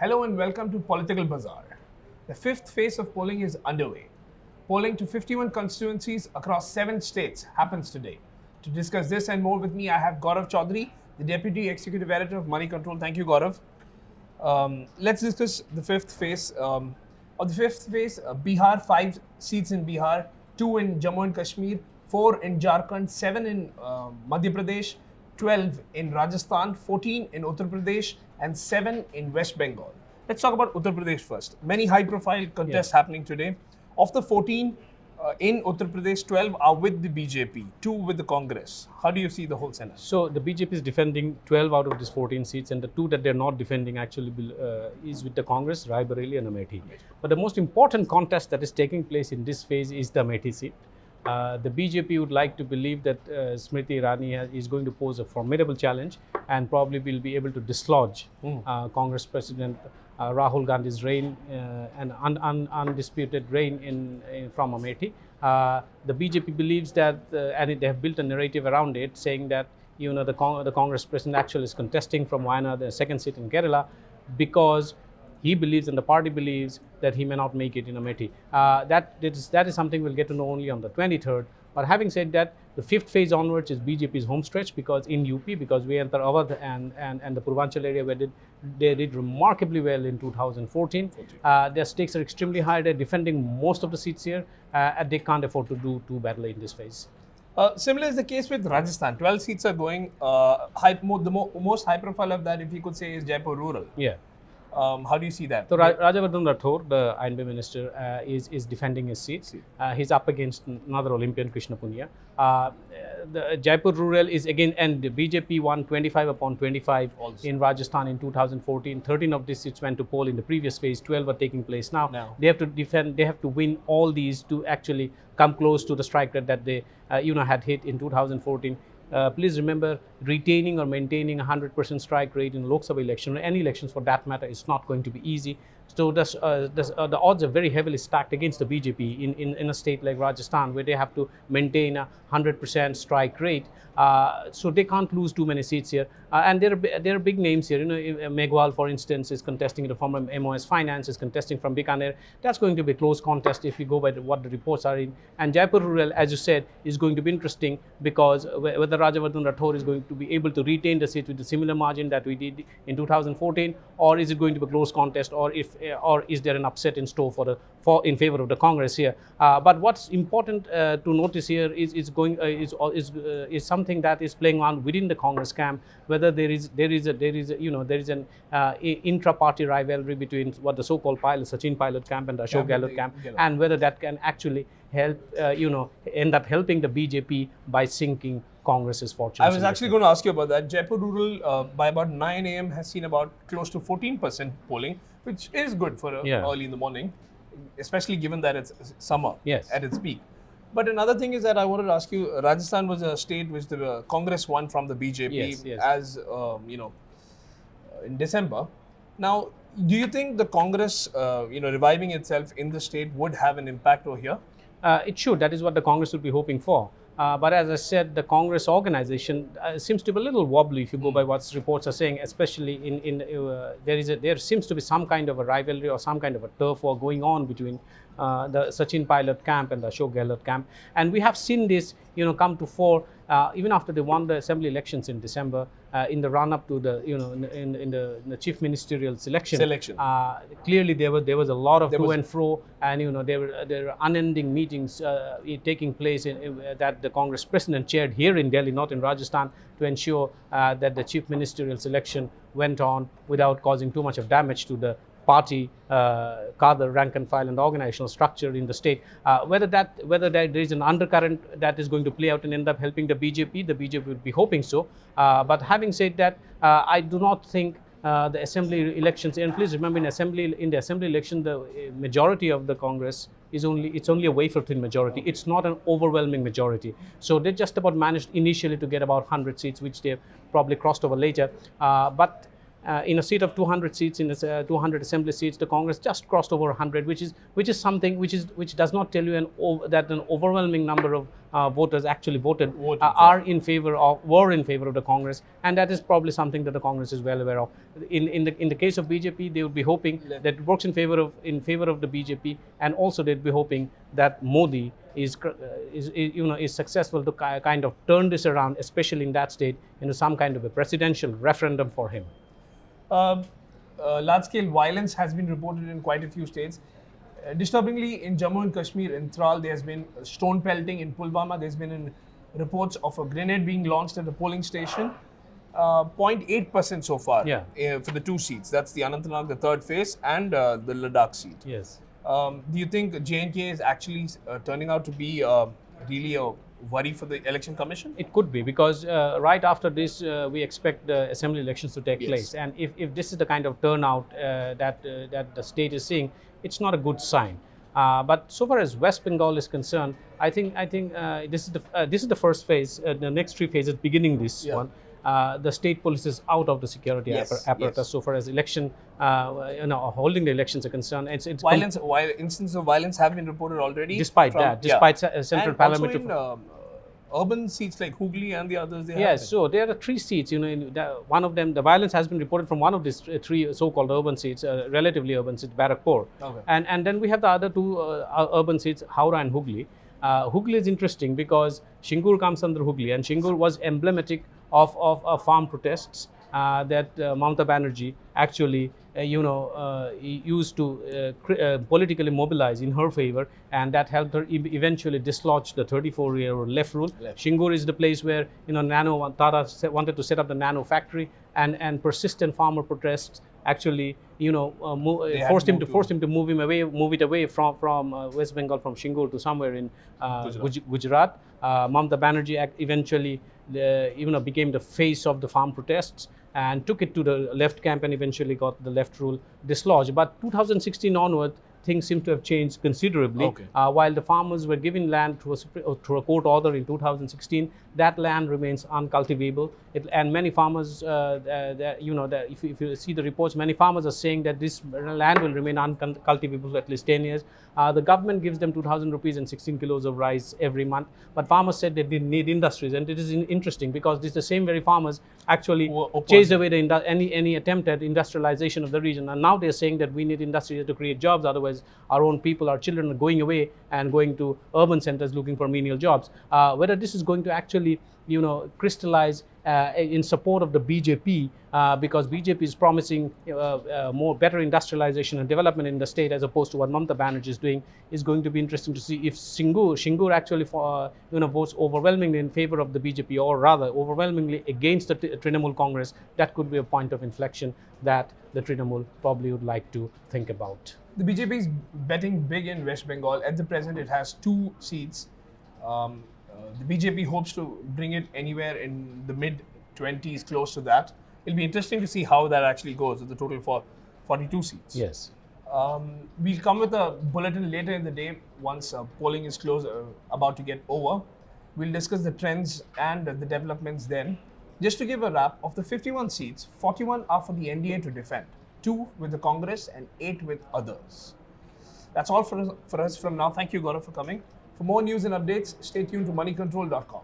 Hello and welcome to Political Bazaar. The fifth phase of polling is underway. Polling to 51 constituencies across 7 states happens today. To discuss this and more with me, I have Gaurav Choudhary, the Deputy Executive Editor of Moneycontrol. Thank you, Gaurav. Let's discuss the fifth phase. On the fifth phase, Bihar, 5 seats in Bihar, 2 in Jammu and Kashmir, 4 in Jharkhand, 7 in Madhya Pradesh, 12 in Rajasthan, 14 in Uttar Pradesh, and 7 in West Bengal. Let's talk about Uttar Pradesh first. Many high-profile contests happening today. Of the 14 in Uttar Pradesh, 12 are with the BJP, 2 with the Congress. How do you see the whole Senate? So the BJP is defending 12 out of these 14 seats, and the 2 that they're not defending actually is with the Congress, Rai Bareli and Amethi. But the most important contest that is taking place in this phase is the Amethi seat. The BJP would like to believe that Smriti Irani is going to pose a formidable challenge and probably will be able to dislodge Congress President Rahul Gandhi's reign, an undisputed reign from Amethi. The BJP believes that, and they have built a narrative around it, saying that the Congress President actually is contesting from Wayanad, the second seat in Kerala, because he believes and the party believes that he may not make it in Amethi. That is something we'll get to know only on the 23rd. But having said that, the fifth phase onwards is BJP's home stretch, because in UP, because we enter Awadh and the Purvanchal area where they did remarkably well in 2014. Their stakes are extremely high. They're defending most of the seats here, and they can't afford to do too badly in this phase. Similar is the case with Rajasthan. 12 seats are going. The most high profile of that, if you could say, is Jaipur Rural. Yeah. How do you see that? So Rajavardhan Rathore, the INB minister, is defending his seat. He's up against another Olympian, Krishna Punya. The Jaipur Rural is again, and the BJP won 25 upon 25 also in Rajasthan in 2014. 13 of these seats went to poll in the previous phase. 12 are taking place now. They have to defend. They have to win all these to actually come close to the strike rate that they had hit in 2014. Please remember, retaining or maintaining 100% strike rate in Lok Sabha election, or any elections for that matter, is not going to be easy. So the odds are very heavily stacked against the BJP in a state like Rajasthan, where they have to maintain a 100% strike rate. So they can't lose too many seats here. And there are big names here. Meghwal, for instance, is contesting. The former MOS Finance is contesting from Bikaner. That's going to be a close contest if you go by what the reports are in. And Jaipur Rural, as you said, is going to be interesting, because whether Rajavardhan Rathore is going to be able to retain the seat with a similar margin that we did in 2014, or is it going to be a close contest, or is there an upset in store in favor of the Congress here? But what's important to notice here is something that is playing on within the Congress camp, whether there is an intra-party rivalry between what the so-called Sachin Pilot camp and the Ashok Gehlot camp, and whether that can actually help end up helping the BJP by sinking Congress's fortunes. I was actually going to ask you about that. Jaipur Rural, by about 9 a.m. has seen about close to 14% polling, which is good for early in the morning, especially given that it's summer at its peak. But another thing is that I wanted to ask you, Rajasthan was a state which the Congress won from the BJP as in December. Now, do you think the Congress, reviving itself in the state would have an impact over here? It should. That is what the Congress would be hoping for. But as I said, the Congress organization seems to be a little wobbly if you go by what reports are saying, especially there seems to be some kind of a rivalry or some kind of a turf war going on between the Sachin Pilot camp and the Ashok Gehlot camp. And we have seen this come to fore even after they won the assembly elections in December, in the run-up to the in the chief ministerial selection. Clearly there was a lot of to and fro, and there were unending meetings taking place that the Congress president chaired here in Delhi, not in Rajasthan, to ensure that the chief ministerial selection went on without causing too much of damage to the party, cadre, rank and file, and organizational structure in the state. Whether there is an undercurrent that is going to play out and end up helping the BJP would be hoping so. But having said that, I do not think the assembly elections, and please remember, in the assembly election, the majority of the Congress is only a wafer thin majority. It's not an overwhelming majority. So they just about managed initially to get about 100 seats, which they have probably crossed over later. But in a seat of 200 seats, in 200 assembly seats, the Congress just crossed over 100, which is something which does not tell you that an overwhelming number of voters actually were in favor of the Congress, and that is probably something that the Congress is well aware of. In the case of BJP, they would be hoping that it works in favor of the BJP, and also they'd be hoping that Modi is successful to kind of turn this around, especially in that state, into some kind of a presidential referendum for him. Large-scale violence has been reported in quite a few states. Disturbingly, in Jammu and Kashmir, in Tral, there has been stone pelting. In Pulwama, there's been reports of a grenade being launched at a polling station. 0.8% so far for the two seats. That's the Anantnag, the third phase, and the Ladakh seat. Yes. Do you think J&K is actually turning out to be really a worry for the Election Commission? It could be, because right after this, we expect the assembly elections to take place. And if this is the kind of turnout that the state is seeing, it's not a good sign. But so far as West Bengal is concerned, I think this is the first phase. The next three phases beginning this one. The state police is out of the security apparatus. So far as election, holding the elections are concerned, it's instances of violence have been reported already. Despite central parliament. And also in urban seats like Hooghly and the others. So there are three seats. One of them, the violence has been reported from one of these three so-called urban seats, relatively urban seats, Barrackpur. Okay. And then we have the other two urban seats, Howrah and Hooghly. Hooghly is interesting because Shingur comes under Hooghly, and Shingur was emblematic of farm protests that Mamata Banerjee actually used to politically mobilize in her favor, and that helped her eventually dislodge the 34-year left rule. Shingur is the place where Tata wanted to set up the nano factory, and persistent farmer protests actually forced him to move it away from West Bengal, from Shingur to somewhere in Gujarat. Mamata Banerjee eventually became the face of the farm protests and took it to the left camp, and eventually got the left rule dislodged. But 2016 onward, things seem to have changed considerably. Okay. While the farmers were given land through a court order in 2016, that land remains uncultivable. And many farmers, if you see the reports, many farmers are saying that this land will remain uncultivable for at least 10 years. The government gives them 2,000 rupees and 16 kilos of rice every month. But farmers said they didn't need industries. And it is interesting because these the same very farmers actually chased away any attempt at industrialization of the region. And now they're saying that we need industries to create jobs, otherwise our own people, our children are going away and going to urban centers looking for menial jobs. Whether this is going to actually crystallize in support of the BJP, because BJP is promising better industrialization and development in the state as opposed to what Mamata Banerjee is doing, is going to be interesting to see if Shingur actually votes overwhelmingly in favor of the BJP, or rather overwhelmingly against the Trinamool Congress. That could be a point of inflection that the Trinamool probably would like to think about. The BJP is betting big in West Bengal. At the present, it has 2 seats. The BJP hopes to bring it anywhere in the mid-20s, close to that. It'll be interesting to see how that actually goes with the total for 42 seats. Yes. We'll come with a bulletin later in the day once polling is close, about to get over. We'll discuss the trends and the developments then. Just to give a wrap, of the 51 seats, 41 are for the NDA to defend, 2 with the Congress and 8 with others. That's all for us from now. Thank you, Gaurav, for coming. For more news and updates, stay tuned to moneycontrol.com.